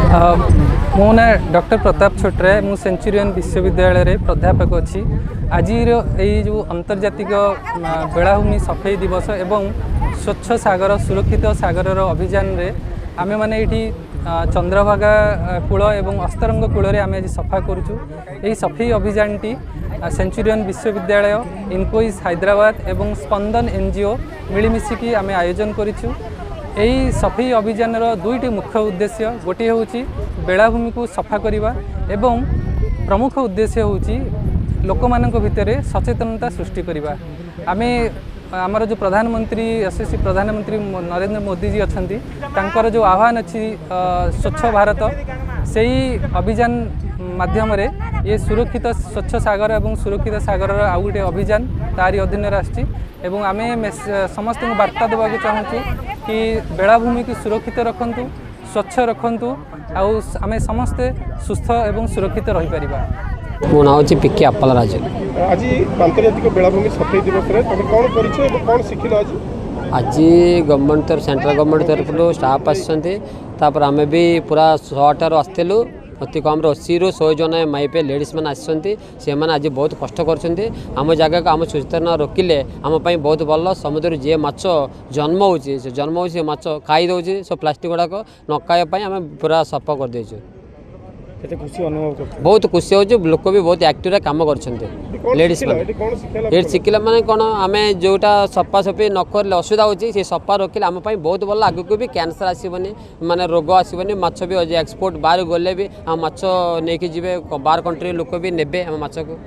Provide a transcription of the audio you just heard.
मो ना डॉक्टर प्रताप छोटराय मु सेंचुरियन विश्वविद्यालय रे प्राध्यापक अच्छी आज जो अंतर्जातिक बेलाभूमि सफाई दिवस एवं स्वच्छ सागर सुरक्षित सागर अभियान रे आमे माने ये चंद्रभागा कूल एवं अस्तरंग कूल आम आज सफा करुचु। यही सफाई अभियान टी सेंचुरियन विश्वविद्यालय इनकोइस हैदराबाद एवं स्पंदन एनजीओ मिलमिशिकी आम आयोजन करिछु। यही सफाई अभियान दुईटी मुख्य उद्देश्य गोटे हूँ बेलाभूमि को सफा करवा एवं प्रमुख उद्देश्य हूँ लोक मान भितर सचेतनता सृष्टि करवा। आम आमर जो प्रधानमंत्री यशस्वी प्रधानमंत्री नरेंद्र मोदी जी अच्छा तांकर जो आह्वान अच्छी स्वच्छ भारत से ही अभियान माध्यम रे ये सुरक्षित स्वच्छ सागर एवं सुरक्षित सागर आउ गोटे अभियान तारी अधीन आसची एवं आम समस्त वार्ता देवाक चाहूँ कि बेलाभूमि की सुरक्षित रखंतु स्वच्छ रखंतु आम समस्ते सुस्थ एवं सुरक्षित रही परिबा। मो ना हूँ पिके अप्पल राज। आज आंतर्जातिक बेलाभूमि सफाई दिवस रे तुम कौन करिছো और कौन शिखिल आज? आज गवर्नमेंट तरफ सेंट्रल गवर्नमेंट तरफ स्टाफ आसपर आम भी पूरा 100 आसलु अति कम 80 जन माई पे लेडीज मैंने आसती से आज बहुत कष्ट कर जगह को आम सुचेतना रोकिले आम बहुत भल समुद्र जी माछ जन्म हो माछ खाई दौर सब प्लास्टिक गुड़ाक न खावाई आम पूरा सफा कर देचु। खुशी अनुभव कर बहुत खुशी हो लोक भी बहुत एक्टिव काम कर लेडीज ये शिखला माने कौन आम जोटा सफा सफी न कर असुविधा होती सफा रोकिले आम बहुत भल आग को भी कैंसर आसबनी माने रोग आसबनी माछ भी एक्सपोर्ट बाहर गले भी आम माछ नहीं जी बाहर कंट्री लोक भी नेबे आम माछ को।